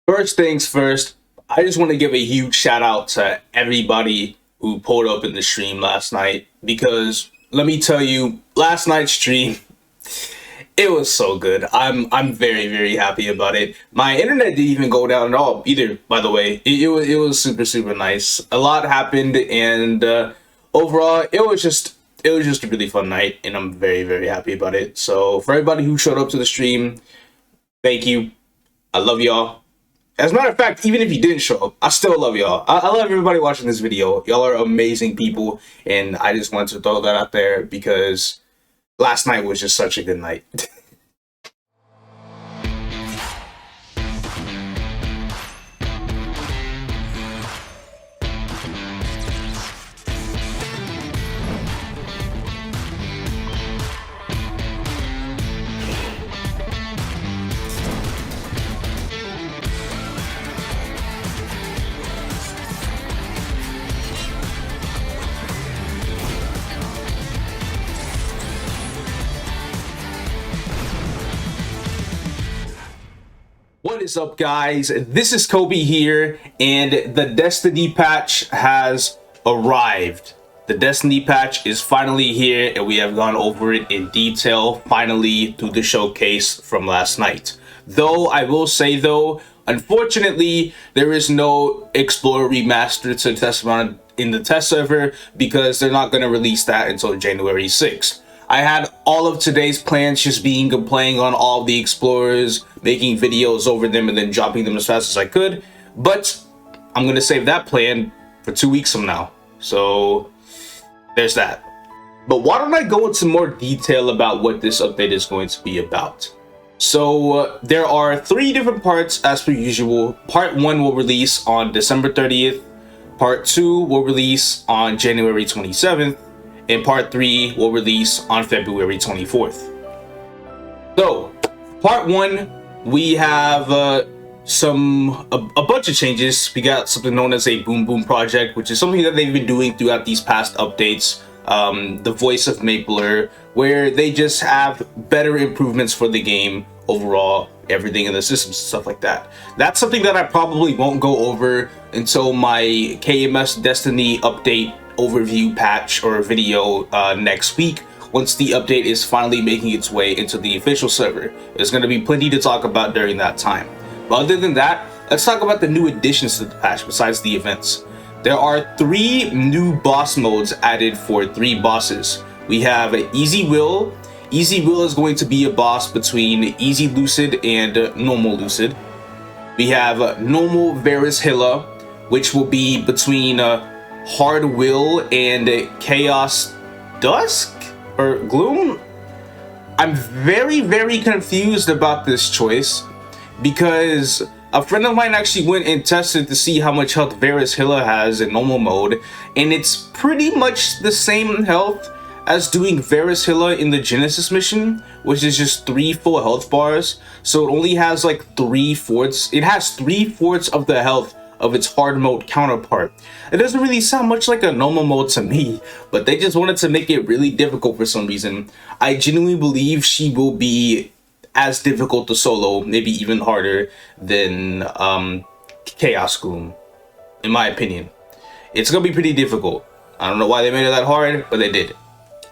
First things first, I just want to give a huge shout out to everybody who pulled up in the stream last night because let me tell you, last night's stream, it was so good. I'm very happy about it. My internet didn't even go down at all either, by the way. It was super nice. A lot happened, and overall it was just a really fun night, and I'm very happy about it. So for everybody who showed up to the stream, thank you. I love y'all. As a matter of fact, even if you didn't show up, I still love y'all. I love everybody watching this video. Y'all are amazing people, and I just wanted to throw that out there because last night was just such a good night. What is up, guys? This is Kobe here, and the Destiny patch has arrived. The Destiny patch is finally here, and we have gone over it in detail, finally, through the showcase from last night. Though, I will say though, unfortunately, there is no Explorer Remastered to test around in the test server because they're not going to release that until January 6th. I had all of today's plans just being playing on all of the Explorers, making videos over them, and then dropping them as fast as I could. But I'm going to save that plan for 2 weeks from now. So there's that. But why don't I go into more detail about what this update is going to be about? So there are 3 different parts as per usual. Part 1 will release on December 30th. Part 2 will release on January 27th. And part 3 will release on February 24th. So, part 1, we have a bunch of changes. We got something known as a Boom Boom project, which is something that they've been doing throughout these past updates. The voice of Mapler, where they just have better improvements for the game overall, everything in the systems, stuff like that. That's something that I probably won't go over until my KMS Destiny update overview patch or video next week, once the update is finally making its way into the official server. There's going to be plenty to talk about during that time. But other than that, let's talk about the new additions to the patch besides the events. There are 3 new boss modes added for 3 bosses. We have Easy Will. Easy Will is going to be a boss between Easy Lucid and Normal Lucid. We have Normal Varus Hilla, which will be between Hard Will and Chaos Dusk or Gloom. I'm very confused about this choice because a friend of mine actually went and tested to see how much health Varus Hilla has in normal mode, and it's pretty much the same health as doing Varus Hilla in the Genesis mission, which is just 3 full health bars. So it only has like 3/4. It has 3/4 of the health of its hard mode counterpart. It doesn't really sound much like a normal mode to me, but they just wanted to make it really difficult for some reason. I genuinely believe she will be as difficult to solo, maybe even harder than Chaos Gloom, in my opinion. It's gonna be pretty difficult. I don't know why they made it that hard, but they did.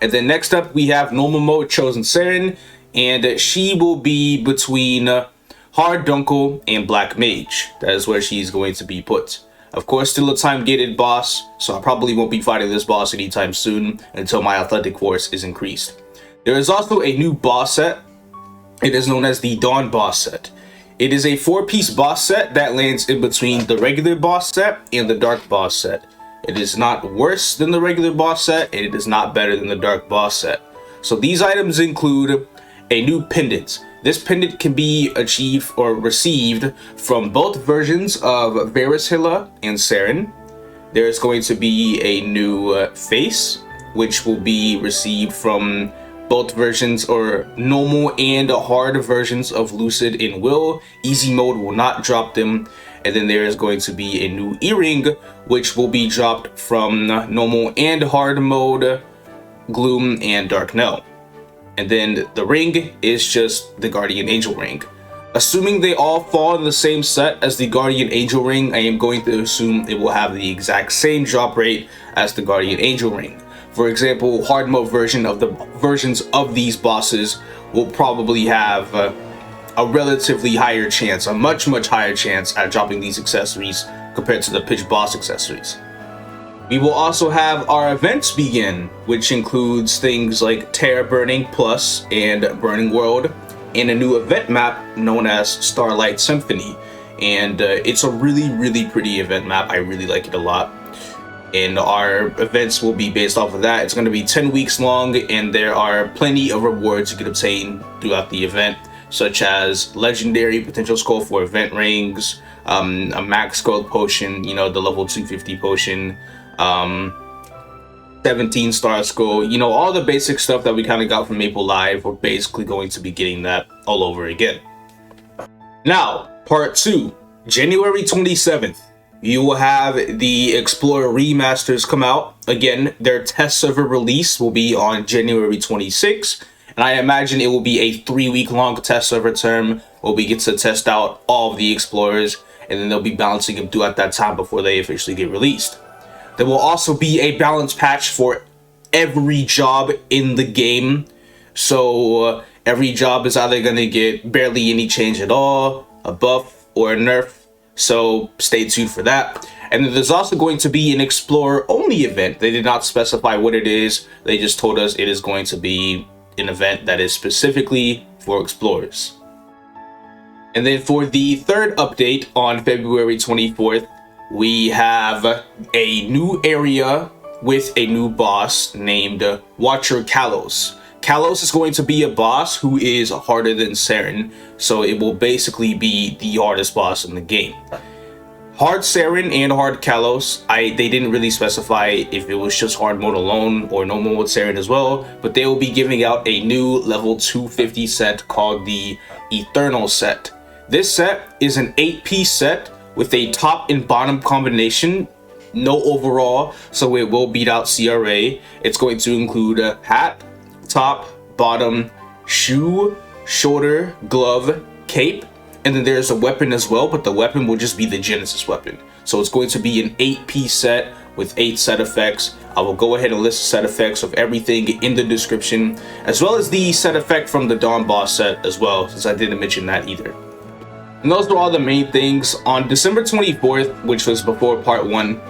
And then next up we have normal mode Chosen Saren, and she will be between Hard Dunkel and Black Mage. That is where she's going to be put. Of course, still a time-gated boss, so I probably won't be fighting this boss anytime soon until my athletic force is increased. There is also a new boss set. It is known as the Dawn boss set. It is a 4-piece boss set that lands in between the regular boss set and the dark boss set. It is not worse than the regular boss set, and it is not better than the dark boss set. So these items include a new pendant. This pendant can be achieved or received from both versions of Varus Hilla and Saren. There's going to be a new face, which will be received from both versions or normal and hard versions of Lucid and Will. Easy mode will not drop them. And then there is going to be a new earring, which will be dropped from normal and hard mode, Gloom and Dark Knell. And then the ring is just the Guardian Angel ring. Assuming they all fall in the same set as the Guardian Angel Ring, I am going to assume it will have the exact same drop rate as the Guardian Angel Ring. For example, hard mode versions of these bosses will probably have a relatively higher chance, a much higher chance at dropping these accessories compared to the pitch boss accessories. We will also have our events begin, which includes things like Terra Burning Plus and Burning World, and a new event map known as Starlight Symphony. And it's a really pretty event map. I really like it a lot. And our events will be based off of that. It's going to be 10 weeks long, and there are plenty of rewards you can obtain throughout the event, such as legendary potential skull for event rings, a max gold potion, you know, the level 250 potion, 17 star skull, you know, all the basic stuff that we kind of got from Maple Live. We're basically going to be getting that all over again. Now, part 2, January 27th. You will have the Explorer remasters come out. Again, their test server release will be on January 26th. And I imagine it will be a 3-week long test server term where we get to test out all of the Explorers. And then they'll be balancing them throughout that time before they officially get released. There will also be a balance patch for every job in the game. So every job is either going to get barely any change at all, a buff, or a nerf. So stay tuned for that. And then there's also going to be an Explorer only event. They did not specify what it is. They just told us it is going to be an event that is specifically for Explorers. And then for the third update on February 24th, we have a new area with a new boss named Watcher Kalos. Kalos is going to be a boss who is harder than Saren, so it will basically be the hardest boss in the game. Hard Saren and hard Kalos, they didn't really specify if it was just hard mode alone or normal mode Saren as well, but they will be giving out a new level 250 set called the Eternal set. This set is an 8-piece set with a top and bottom combination, no overall, so it will beat out CRA. It's going to include a hat, top, bottom, shoe, shoulder, glove, cape, and then there's a weapon as well, but the weapon will just be the Genesis weapon. So it's going to be an 8-piece set with 8 set effects. I will go ahead and list the set effects of everything in the description, as well as the set effect from the Dawn Boss set as well, since I didn't mention that either. And those are all the main things. On December 24th, which was before part 1,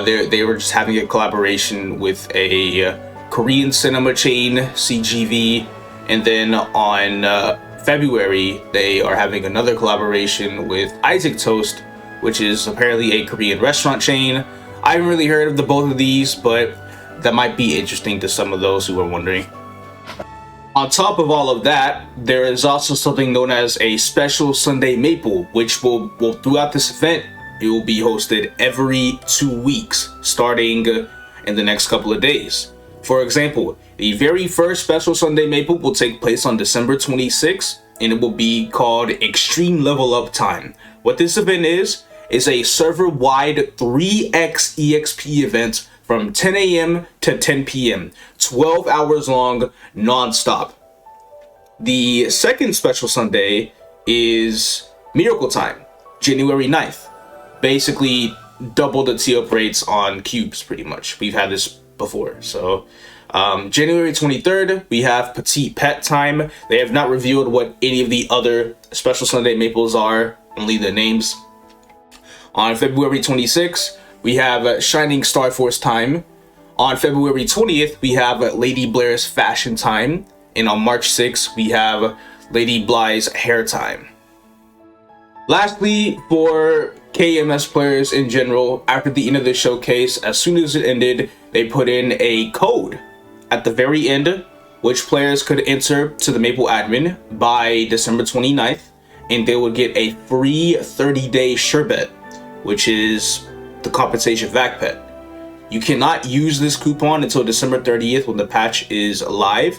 they were just having a collaboration with a Korean cinema chain, CGV, and then on February they are having another collaboration with Isaac Toast, which is apparently a Korean restaurant chain. I haven't really heard of the both of these, but that might be interesting to some of those who are wondering. On top of all of that, there is also something known as a special Sunday Maple, which will throughout this event, it will be hosted every 2 weeks, starting in the next couple of days. For example, the very first special Sunday Maple will take place on December 26th, and it will be called Extreme Level Up Time. What this event is a server-wide 3x EXP event from 10 a.m. to 10 p.m., 12 hours long, non-stop. The second special Sunday is Miracle Time, January 9th. Basically, double the TOP rates on cubes, pretty much. We've had this before. So, January 23rd, we have Petite Pet Time. They have not revealed what any of the other special Sunday Maples are, only the names. On February 26th, we have Shining Star Force Time. On February 20th, we have Lady Blair's Fashion Time. And on March 6th, we have Lady Bly's Hair Time. Lastly, for KMS players in general, after the end of the showcase, as soon as it ended, they put in a code at the very end, which players could enter to the Maple admin by December 29th, and they would get a free 30-day Sherbet, which is the compensation vac pet. You cannot use this coupon until December 30th when the patch is live,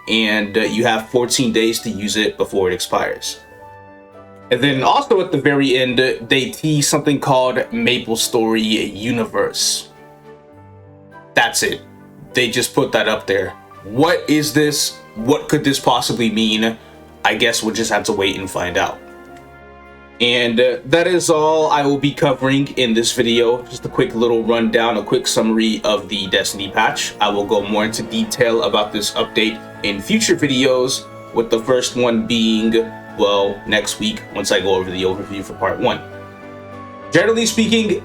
and you have 14 days to use it before it expires. And then also at the very end, they tease something called MapleStory Universe. That's it. They just put that up there. What is this? What could this possibly mean? I guess we'll just have to wait and find out. And that is all I will be covering in this video. Just a quick little rundown, a quick summary of the Destiny patch. I will go more into detail about this update in future videos, with the first one being, well, next week once I go over the overview for part 1. Generally speaking,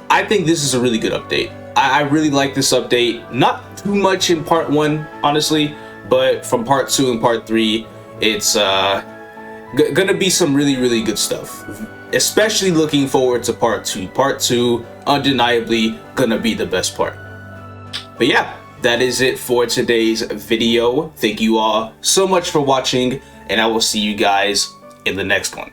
I think this is a really good update. I really like this update. Not too much in part 1, honestly, but from part 2 and part 3, it's gonna be some really good stuff. Especially looking forward to part 2. Part 2, undeniably, gonna be the best part. But yeah, that is it for today's video. Thank you all so much for watching, and I will see you guys in the next one.